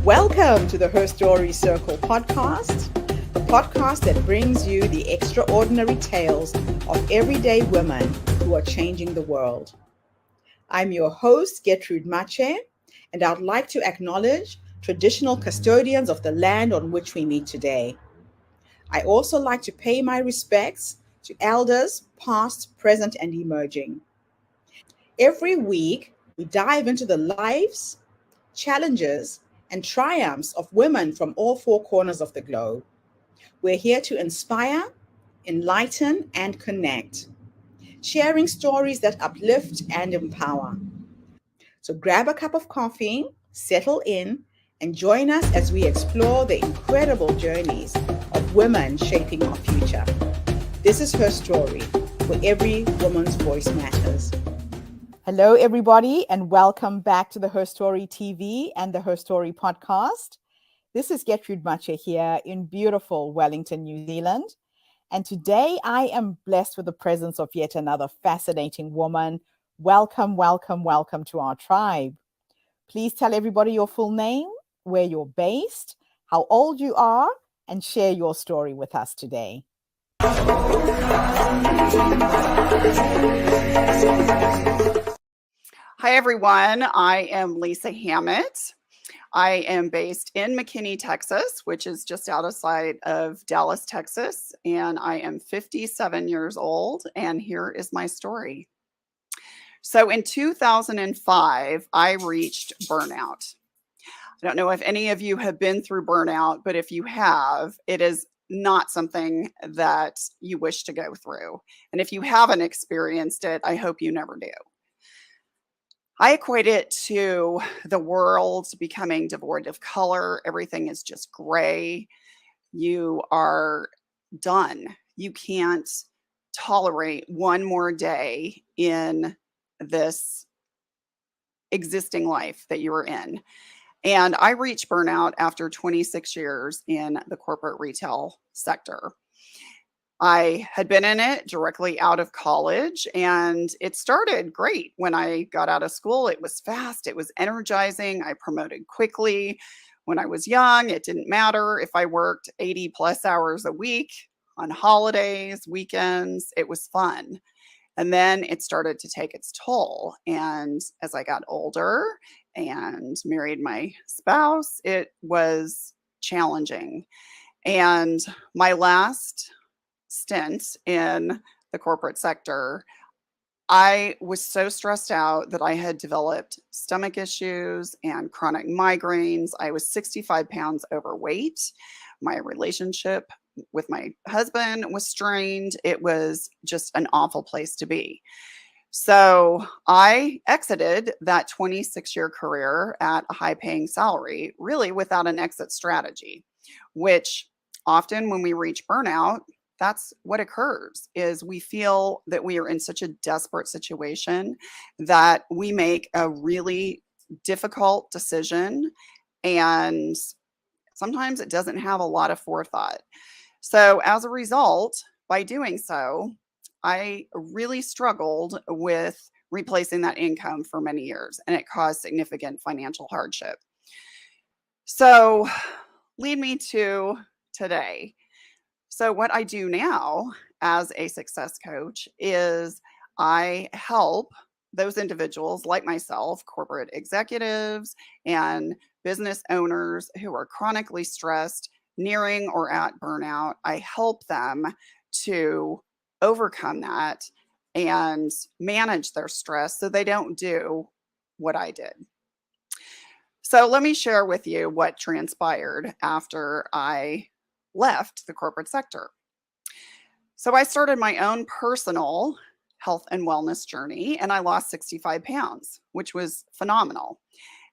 Welcome to the Her Story Circle podcast, the podcast that brings you the extraordinary tales of everyday women who are changing the world. I'm your host, Gertrude Mache, and I'd like to acknowledge traditional custodians of the land on which we meet today. I also like to pay my respects to elders, past, present, and emerging. Every week, we dive into the lives, challenges, and triumphs of women from all four corners of the globe. We're here to inspire, enlighten, and connect, sharing stories that uplift and empower. So grab a cup of coffee, settle in, and join us as we explore the incredible journeys of women shaping our future. This is Her Story, where every woman's voice matters. Hello, everybody, and welcome back to the Her Story TV and the Her Story podcast. This is Gertrude Mache here in beautiful Wellington, New Zealand. And today I am blessed with the presence of yet another fascinating woman. Welcome, welcome, welcome to our tribe. Please tell everybody your full name, where you're based, how old you are, and share your story with us today. Hi, everyone. I am Lisa Hammett. I am based in McKinney, Texas, which is just outside of Dallas, Texas, and I am 57 years old, and here is my story. So in 2005, I reached burnout. I don't know if any of you have been through burnout, but if you have, it is not something that you wish to go through. And if you haven't experienced it, I hope you never do. I equate it to the world becoming devoid of color. Everything is just gray. You are done. You can't tolerate one more day in this existing life that you are in. And I reached burnout after 26 years in the corporate retail sector. I had been in it directly out of college, and it started great. When I got out of school, it was fast, it was energizing, I promoted quickly. When I was young, it didn't matter if I worked 80 plus hours a week on holidays, weekends, it was fun. And then it started to take its toll. And as I got older and married my spouse, it was challenging. And my last stint in the corporate sector, I was so stressed out that I had developed stomach issues and chronic migraines. I was 65 pounds overweight. My relationship with my husband was strained. It was just an awful place to be. So I exited that 26-year career at a high-paying salary, really without an exit strategy, which often when we reach burnout, that's what occurs, is we feel that we are in such a desperate situation that we make a really difficult decision, and sometimes it doesn't have a lot of forethought. So as a result, by doing so, I really struggled with replacing that income for many years, and it caused significant financial hardship. So lead me to today. So what I do now as a success coach is I help those individuals like myself, corporate executives and business owners who are chronically stressed, nearing or at burnout. I help them to overcome that and manage their stress so they don't do what I did. So let me share with you what transpired after I left the corporate sector. So I started my own personal health and wellness journey, and I lost 65 pounds, which was phenomenal.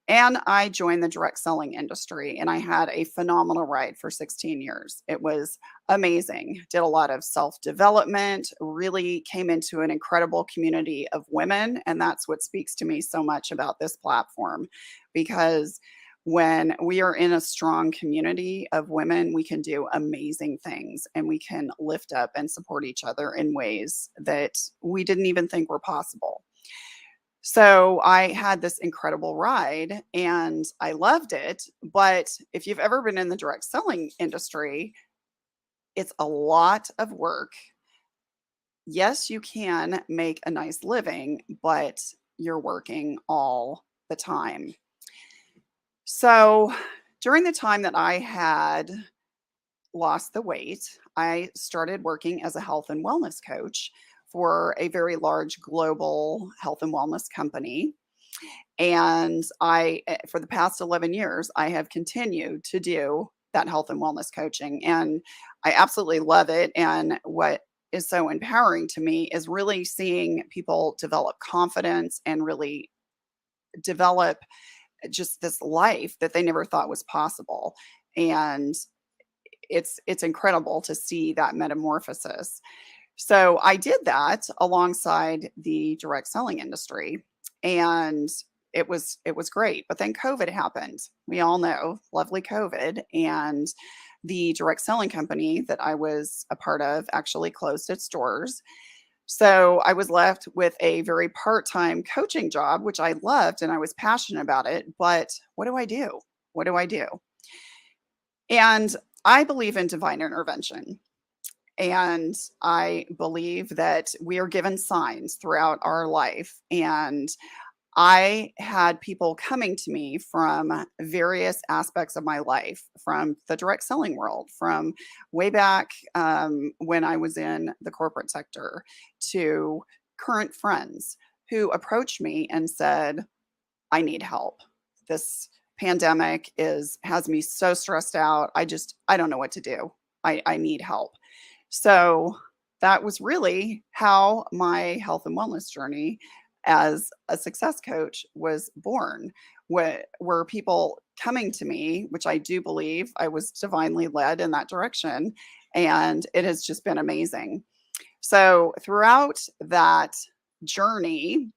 And I joined the direct selling industry, and I had a phenomenal ride for 16 years. It was amazing. Did a lot of self-development, really came into an incredible community of women. And that's what speaks to me so much about this platform, because when we are in a strong community of women, we can do amazing things, and we can lift up and support each other in ways that we didn't even think were possible. So I had this incredible ride and I loved it. But if you've ever been in the direct selling industry, it's a lot of work. Yes, you can make a nice living, but you're working all the time. So during the time that I had lost the weight, I started working as a health and wellness coach for a very large global health and wellness company. And for the past 11 years, I have continued to do that health and wellness coaching. And I absolutely love it. And what is so empowering to me is really seeing people develop confidence and really develop just this life that they never thought was possible. And it's incredible to see that metamorphosis. So I did that alongside the direct selling industry, and it was great. But then COVID happened. We all know, lovely COVID, and the direct selling company that I was a part of actually closed its doors. So I was left with a very part-time coaching job, which I loved and I was passionate about it. But what do I do? What do I do? And I believe in divine intervention. And I believe that we are given signs throughout our life. And I had people coming to me from various aspects of my life, from the direct selling world, from way back when I was in the corporate sector, to current friends who approached me and said, I need help. This pandemic has me so stressed out. I don't know what to do. I need help. So that was really how my health and wellness journey as a success coach was born. Were people coming to me, which I do believe I was divinely led in that direction. And it has just been amazing. So throughout that journey,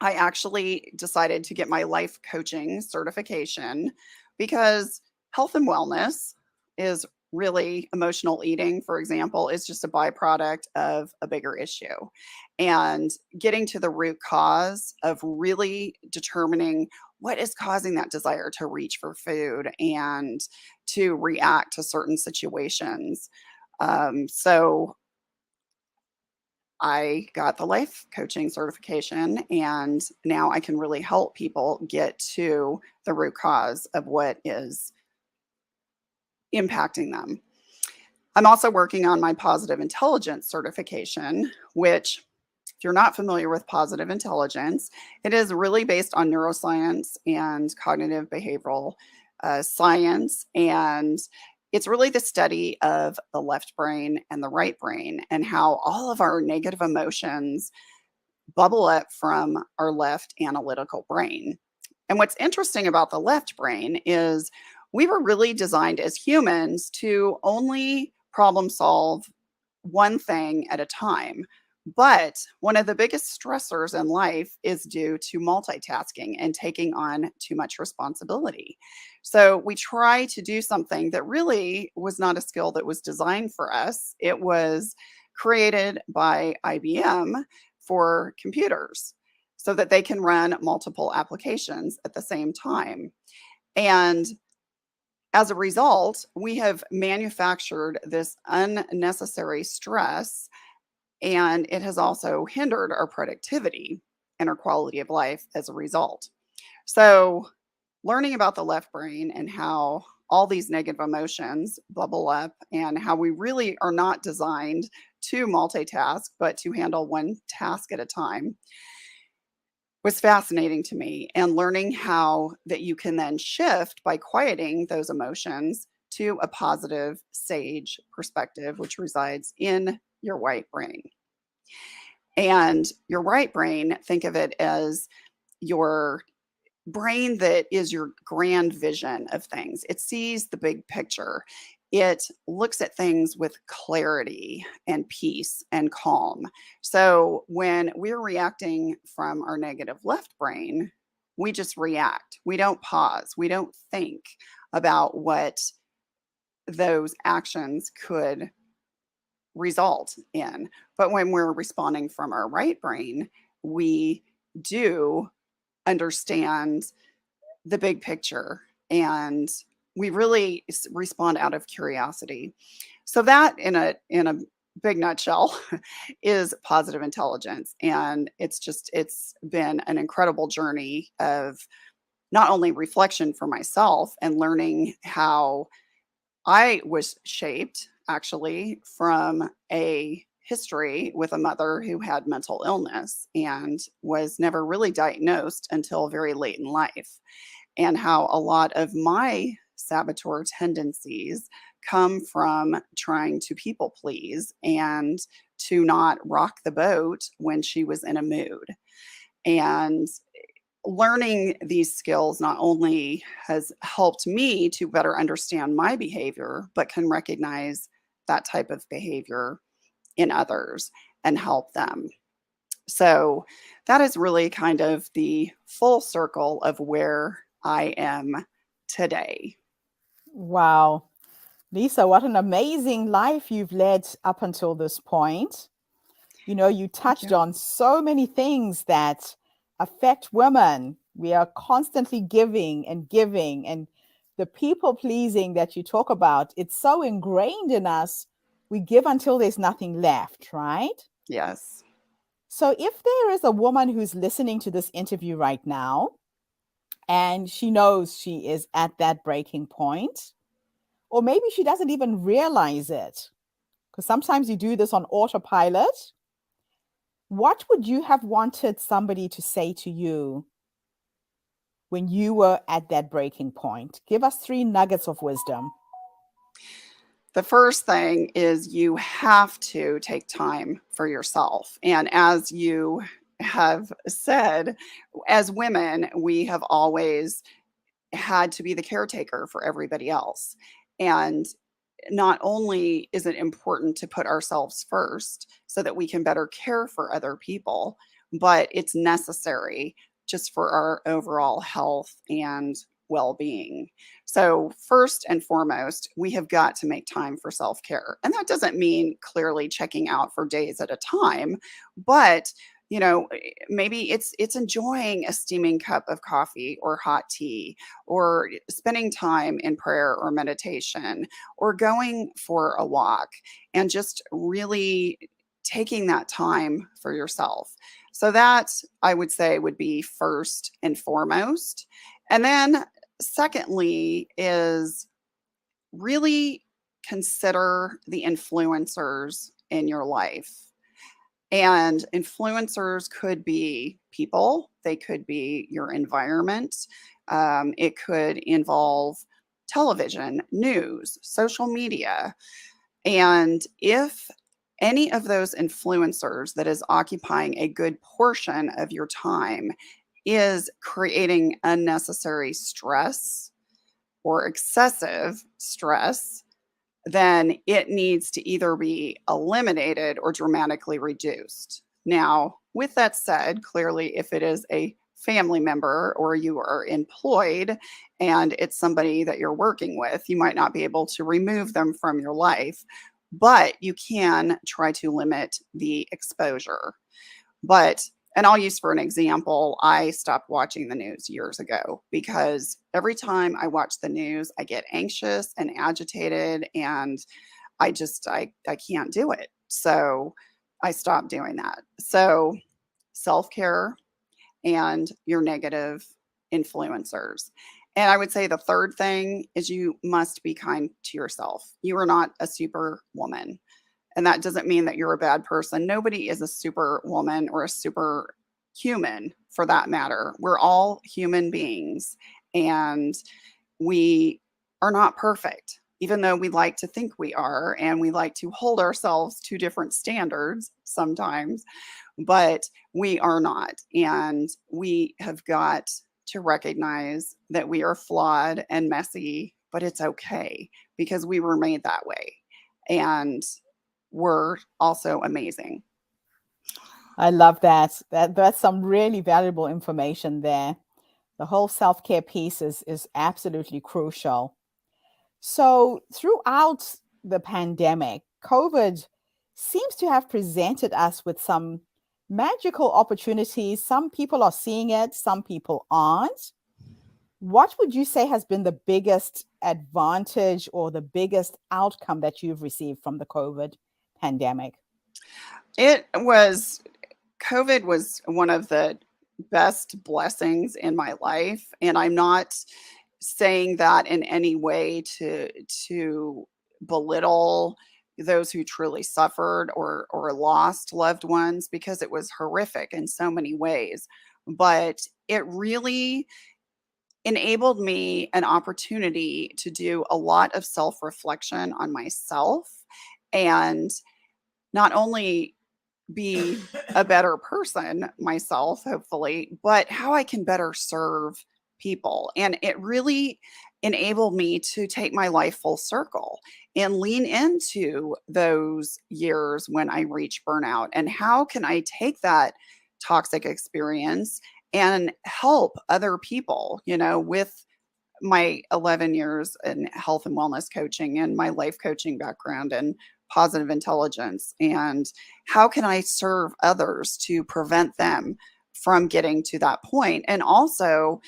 I actually decided to get my life coaching certification because health and wellness is really emotional eating, for example, is just a byproduct of a bigger issue. And getting to the root cause of really determining what is causing that desire to reach for food and to react to certain situations. So I got the life coaching certification, and now I can really help people get to the root cause of what is impacting them. I'm also working on my positive intelligence certification, which, if you're not familiar with positive intelligence, it is really based on neuroscience and cognitive behavioral science. And it's really the study of the left brain and the right brain and how all of our negative emotions bubble up from our left analytical brain. And what's interesting about the left brain is we were really designed as humans to only problem solve one thing at a time. But one of the biggest stressors in life is due to multitasking and taking on too much responsibility. So we try to do something that really was not a skill that was designed for us. It was created by IBM for computers so that they can run multiple applications at the same time. And as a result, we have manufactured this unnecessary stress, and it has also hindered our productivity and our quality of life as a result. So, learning about the left brain and how all these negative emotions bubble up and how we really are not designed to multitask, but to handle one task at a time was fascinating to me, and learning how that you can then shift by quieting those emotions to a positive sage perspective, which resides in your right brain. And your right brain, think of it as your brain that is your grand vision of things. It sees the big picture. It looks at things with clarity and peace and calm. So when we're reacting from our negative left brain, we just react. We don't pause. We don't think about what those actions could result in. But when we're responding from our right brain, we do understand the big picture, and we really respond out of curiosity. So that in a big nutshell is positive intelligence, and it's been an incredible journey of not only reflection for myself and learning how I was shaped actually from a history with a mother who had mental illness and was never really diagnosed until very late in life, and how a lot of my saboteur tendencies come from trying to people please and to not rock the boat when she was in a mood. And learning these skills not only has helped me to better understand my behavior, but can recognize that type of behavior in others and help them. So that is really kind of the full circle of where I am today. Wow. Lisa, what an amazing life you've led up until this point. You touched on so many things that affect women. We are constantly giving, and the people pleasing that you talk about, it's so ingrained in us. We give until there's nothing left, right? Yes. So if there is a woman who's listening to this interview right now, and she knows she is at that breaking point, or maybe she doesn't even realize it, because sometimes you do this on autopilot, what would you have wanted somebody to say to you when you were at that breaking point? Give us 3 nuggets of wisdom. The first thing is you have to take time for yourself. And as you have said, as women, we have always had to be the caretaker for everybody else. And not only is it important to put ourselves first so that we can better care for other people, but it's necessary just for our overall health and well-being. So first and foremost, we have got to make time for self-care. And that doesn't mean clearly checking out for days at a time, but maybe it's enjoying a steaming cup of coffee or hot tea, or spending time in prayer or meditation, or going for a walk, and just really taking that time for yourself. So that, I would say, would be first and foremost. And then secondly is really consider the influencers in your life. And influencers could be people, they could be your environment, it could involve television, news, social media. And if any of those influencers that is occupying a good portion of your time is creating unnecessary stress or excessive stress, then it needs to either be eliminated or dramatically reduced. Now, with that said, clearly, if it is a family member or you are employed and it's somebody that you're working with, you might not be able to remove them from your life, but you can try to limit the exposure. And I'll use for an example, I stopped watching the news years ago because every time I watch the news, I get anxious and agitated, and I can't do it. So I stopped doing that. So self-care and your negative influencers. And I would say the third thing is you must be kind to yourself. You are not a superwoman. And that doesn't mean that you're a bad person. Nobody is a superwoman or a superhuman for that matter. We're all human beings, and we are not perfect, even though we like to think we are, and we like to hold ourselves to different standards sometimes, but we are not. And we have got to recognize that we are flawed and messy, but it's okay because we were made that way. And we're also amazing. I love that. That's some really valuable information there. The whole self-care piece is absolutely crucial. So throughout the pandemic, COVID seems to have presented us with some Magical opportunities. Some people are seeing it, some people aren't. What would you say has been the biggest advantage or the biggest outcome that you've received from the COVID pandemic? It was COVID was one of the best blessings in my life, and I'm not saying that in any way to belittle those who truly suffered or lost loved ones, because it was horrific in so many ways. But it really enabled me an opportunity to do a lot of self-reflection on myself, and not only be a better person myself, hopefully, but how I can better serve people. And it really enabled me to take my life full circle and lean into those years when I reached burnout. And how can I take that toxic experience and help other people, with my 11 years in health and wellness coaching and my life coaching background and positive intelligence, and how can I serve others to prevent them from getting to that point. And also,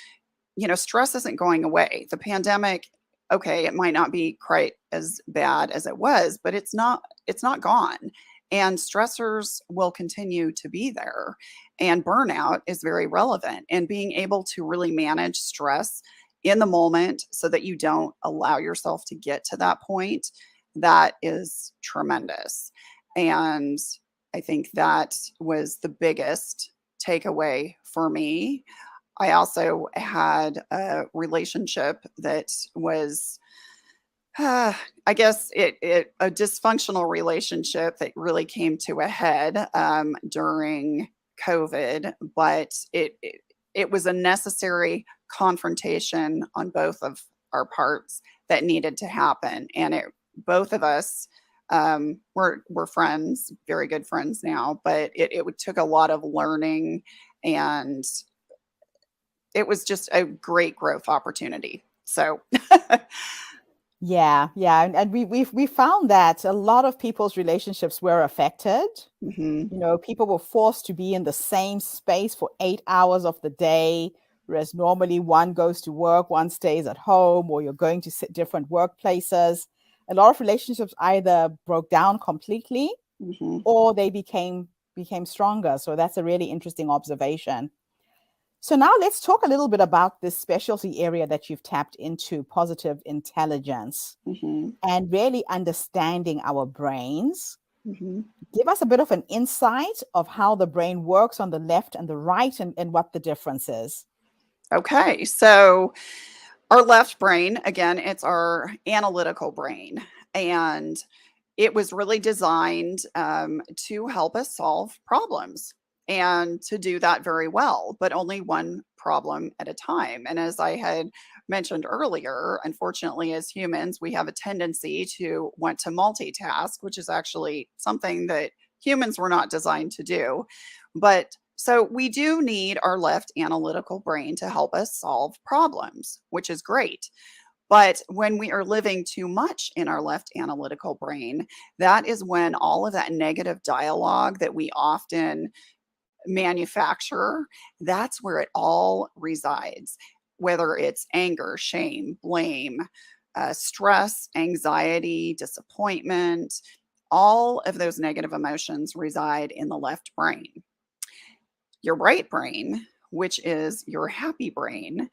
stress isn't going away. The pandemic, okay, it might not be quite as bad as it was, but it's not gone. And stressors will continue to be there. And burnout is very relevant. And being able to really manage stress in the moment so that you don't allow yourself to get to that point, that is tremendous. And I think that was the biggest takeaway for me. I also had a relationship that was, I guess, a dysfunctional relationship that really came to a head during COVID, but it was a necessary confrontation on both of our parts that needed to happen, and both of us we're friends, very good friends now, but it took a lot of learning, and it was just a great growth opportunity. So, Yeah, and we found that a lot of people's relationships were affected. mhm, People were forced to be in the same space for 8 hours of the day, whereas normally one goes to work, one stays at home, or you're going to different workplaces. A lot of relationships either broke down completely mhm, or they became stronger. So that's a really interesting observation. So now let's talk a little bit about this specialty area that you've tapped into, positive intelligence, mhm, and really understanding our brains. mhm. Give us a bit of an insight of how the brain works on the left and the right, and what the difference is. Okay, so our left brain, again, it's our analytical brain, and it was really designed to help us solve problems and to do that very well, but only one problem at a time. And as I had mentioned earlier, unfortunately, as humans, we have a tendency to want to multitask, which is actually something that humans were not designed to do. But so we do need our left analytical brain to help us solve problems, which is great. But when we are living too much in our left analytical brain, that is when all of that negative dialogue that we often manufacture, that's where it all resides. Whether it's anger, shame, blame, stress, anxiety, disappointment, all of those negative emotions reside in the left brain. Your right brain, which is your happy brain,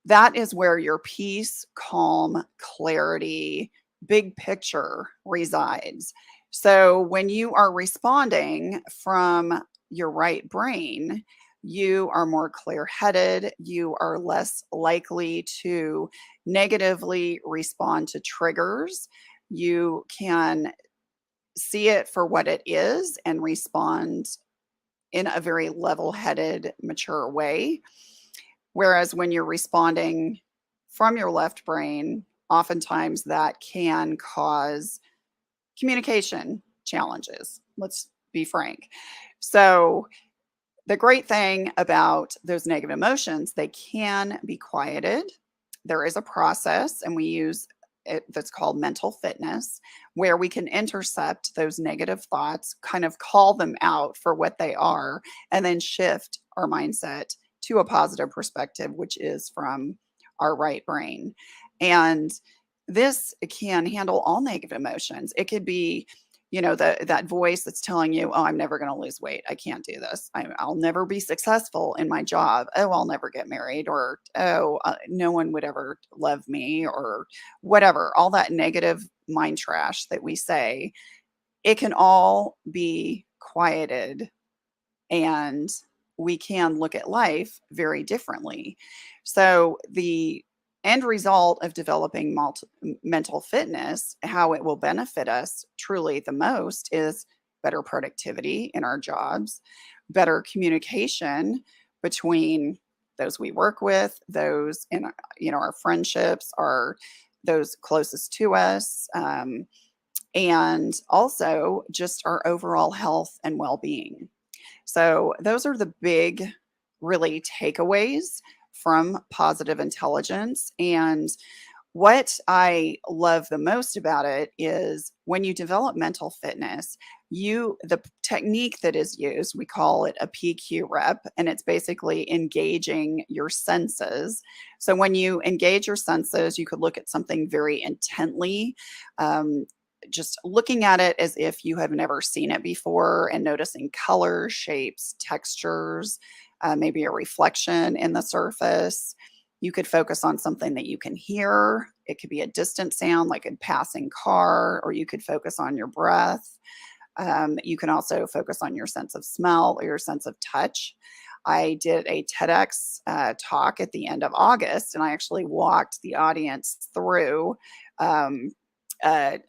that is where your peace, calm, clarity, big picture resides. So when you are responding from your right brain, you are more clear headed. You are less likely to negatively respond to triggers. You can see it for what it is and respond in a very level headed, mature way. Whereas when you're responding from your left brain, oftentimes that can cause communication challenges. Let's be frank. So, the great thing about those negative emotions, they can be quieted. There is a process, and we use that's called mental fitness, where we can intercept those negative thoughts, kind of call them out for what they are, and then shift our mindset to a positive perspective, which is from our right brain. And this can handle all negative emotions. It could be, that voice that's telling you, oh, I'm never going to lose weight. I can't do this. I'll never be successful in my job. Oh, I'll never get married. Or, oh, no one would ever love me, or whatever. All that negative mind trash that we say, it can all be quieted, and we can look at life very differently. So the end result of developing mental fitness, how it will benefit us truly the most, is better productivity in our jobs, better communication between those we work with, those in our friendships, those closest to us, and also just our overall health and well-being. So those are the big, really, takeaways from positive intelligence. And what I love the most about it is when you develop mental fitness, the technique that is used, we call it a PQ rep, and it's basically engaging your senses. So when you engage your senses, you could look at something very intently, just looking at it as if you have never seen it before, and noticing colors, shapes, textures, maybe a reflection in the surface. You could focus on something that you can hear. It could be a distant sound like a passing car, or you could focus on your breath. You can also focus on your sense of smell or your sense of touch. I did a TEDx talk at the end of August, and I actually walked the audience through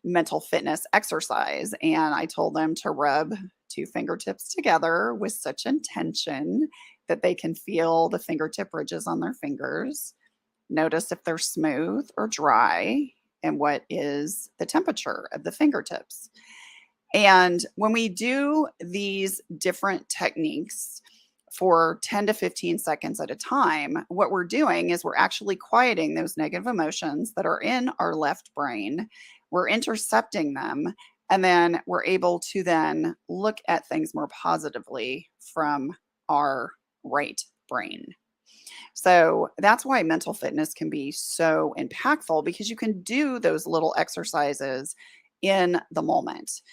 mental fitness exercise. And I told them to rub two fingertips together with such intention that they can feel the fingertip ridges on their fingers. Notice if they're smooth or dry, and what is the temperature of the fingertips. And when we do these different techniques for 10 to 15 seconds at a time, what we're doing is we're actually quieting those negative emotions that are in our left brain. We're intercepting them, and then we're able to then look at things more positively from our right brain. So that's why mental fitness can be so impactful, because you can do those little exercises in the moment.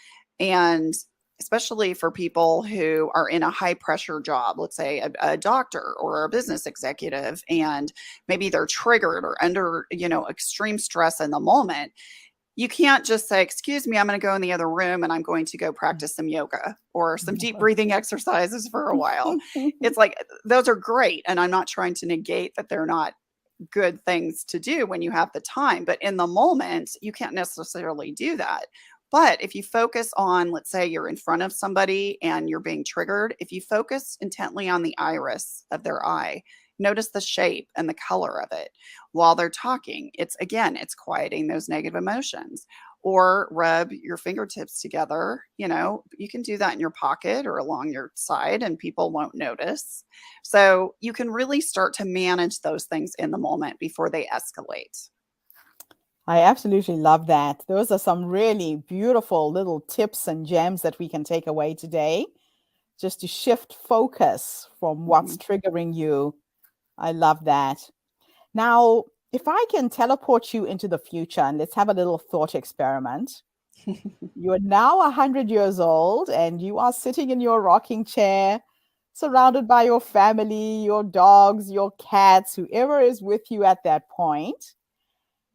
And especially for people who are in a high pressure job, let's say a doctor or a business executive, and maybe they're triggered or under, extreme stress in the moment. You can't just say, excuse me, I'm going to go in the other room and I'm going to go practice some yoga or some deep breathing exercises for a while. It's like, those are great. And I'm not trying to negate that they're not good things to do when you have the time. But in the moment, you can't necessarily do that. But if you focus on, let's say you're in front of somebody and you're being triggered, if you focus intently on the iris of their eye, notice the shape and the color of it while they're talking. It's quieting those negative emotions. Or rub your fingertips together. You can do that in your pocket or along your side, and people won't notice. So you can really start to manage those things in the moment before they escalate. I absolutely love that. Those are some really beautiful little tips and gems that we can take away today, just to shift focus from what's triggering you. I love that. Now, if I can teleport you into the future, and let's have a little thought experiment. You are now 100 years old, and you are sitting in your rocking chair, surrounded by your family, your dogs, your cats, whoever is with you at that point.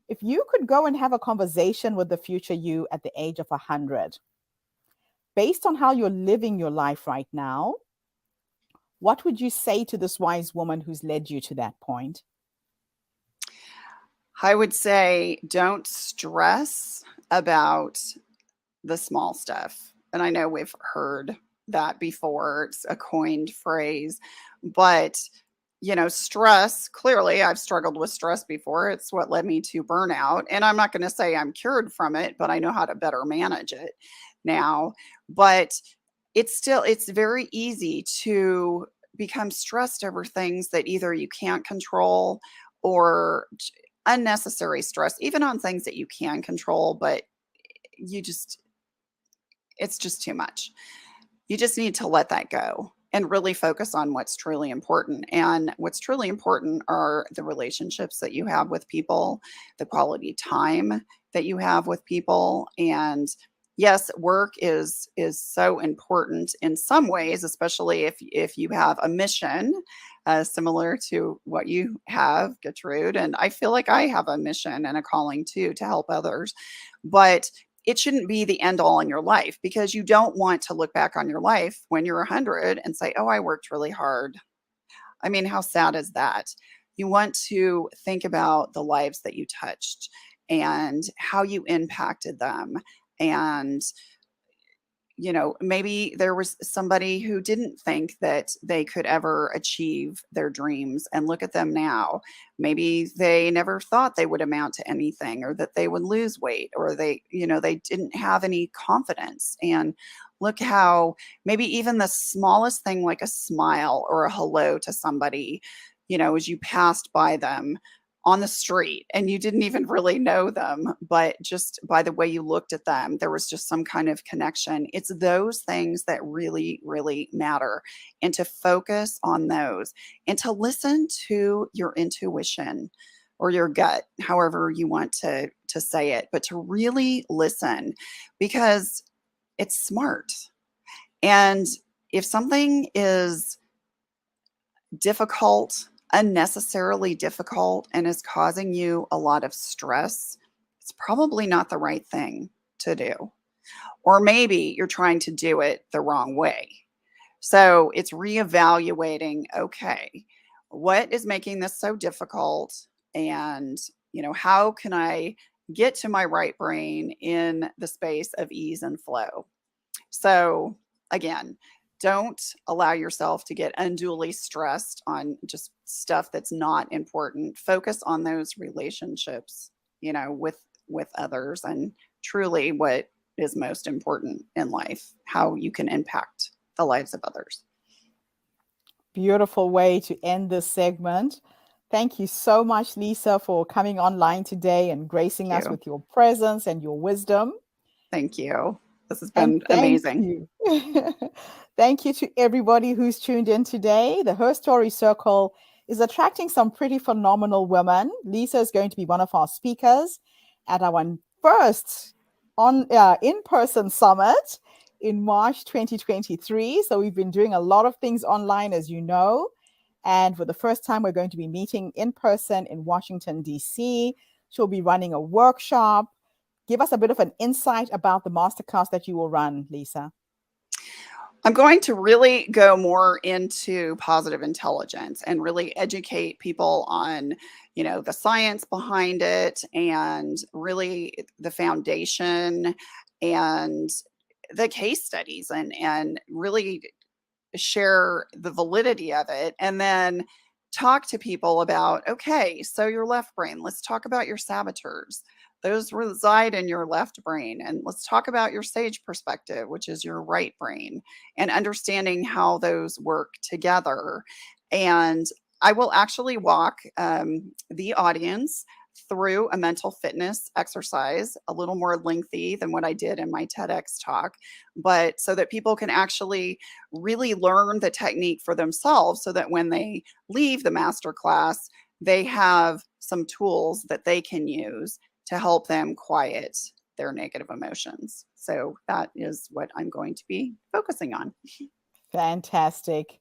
If you could go and have a conversation with the future you at the age of 100, based on how you're living your life right now, what would you say to this wise woman who's led you to that point? I would say, don't stress about the small stuff. And I know we've heard that before. It's a coined phrase, but stress, clearly I've struggled with stress before. It's what led me to burnout. And I'm not going to say I'm cured from it, but I know how to better manage it now. But it's very easy to become stressed over things that either you can't control, or unnecessary stress, even on things that you can control, but it's just too much. You just need to let that go and really focus on what's truly important. And what's truly important are the relationships that you have with people, the quality time that you have with people. And yes, work is so important in some ways, especially if you have a mission similar to what you have, Gertrude. And I feel like I have a mission and a calling too to help others. But it shouldn't be the end all in your life, because you don't want to look back on your life when you're 100 and say, oh, I worked really hard. I mean, how sad is that? You want to think about the lives that you touched and how you impacted them. And maybe there was somebody who didn't think that they could ever achieve their dreams, and look at them now. Maybe they never thought they would amount to anything, or that they would lose weight, or they didn't have any confidence. And look how maybe even the smallest thing, like a smile or a hello to somebody, as you passed by them on the street and you didn't even really know them, but just by the way you looked at them, there was just some kind of connection. It's those things that really, really matter. And to focus on those and to listen to your intuition or your gut, however you want to say it, but to really listen, because it's smart. And if something is difficult, unnecessarily difficult, and is causing you a lot of stress, it's probably not the right thing to do. Or maybe you're trying to do it the wrong way. So it's reevaluating, okay, what is making this so difficult? And, how can I get to my right brain in the space of ease and flow? So again, don't allow yourself to get unduly stressed on just stuff that's not important. Focus on those relationships, with others, and truly what is most important in life, how you can impact the lives of others. Beautiful way to end this segment. Thank you so much, Lisa, for coming online today and gracing us with your presence and your wisdom. Thank you. This has been amazing. Thank you to everybody who's tuned in today. The Her Story Circle is attracting some pretty phenomenal women. Lisa is going to be one of our speakers at our first in-person summit in March 2023. So we've been doing a lot of things online, as you know. And for the first time, we're going to be meeting in person in Washington, D.C. She'll be running a workshop. Give us a bit of an insight about the masterclass that you will run, Lisa. I'm going to really go more into positive intelligence and really educate people on, the science behind it, and really the foundation and the case studies, and really share the validity of it. And then talk to people about, okay, so your left brain, let's talk about your saboteurs. Those reside in your left brain. And let's talk about your sage perspective, which is your right brain, and understanding how those work together. And I will actually walk the audience through a mental fitness exercise, a little more lengthy than what I did in my TEDx talk, but so that people can actually really learn the technique for themselves, so that when they leave the masterclass, they have some tools that they can use to help them quiet their negative emotions. So that is what I'm going to be focusing on. Fantastic.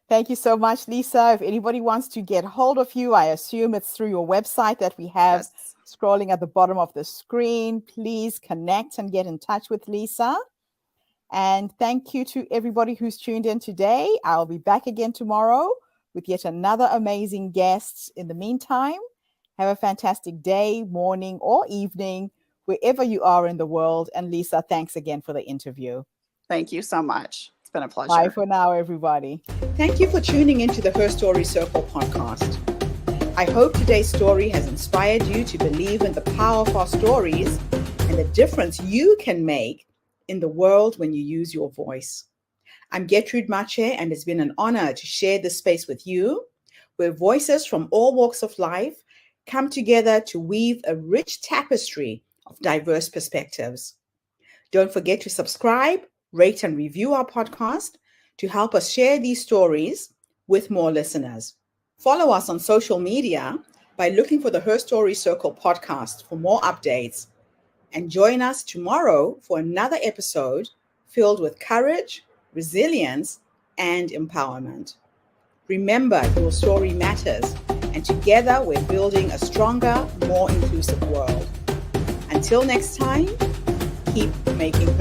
Thank you so much, Lisa. If anybody wants to get hold of you, I assume it's through your website that we have scrolling at the bottom of the screen. Please connect and get in touch with Lisa. And thank you to everybody who's tuned in today. I'll be back again tomorrow with yet another amazing guest. In the meantime, have a fantastic day, morning, or evening, wherever you are in the world. And Lisa, thanks again for the interview. Thank you so much. It's been a pleasure. Bye for now, everybody. Thank you for tuning into the Her Story Circle podcast. I hope today's story has inspired you to believe in the power of our stories and the difference you can make in the world when you use your voice. I'm Gertrude Mache, and it's been an honor to share this space with you, where voices from all walks of life come together to weave a rich tapestry of diverse perspectives. Don't forget to subscribe, rate, and review our podcast to help us share these stories with more listeners. Follow us on social media by looking for the Her Story Circle podcast for more updates. And join us tomorrow for another episode filled with courage, resilience, and empowerment. Remember, your story matters, and together we're building a stronger, more inclusive world. Until next time, keep making her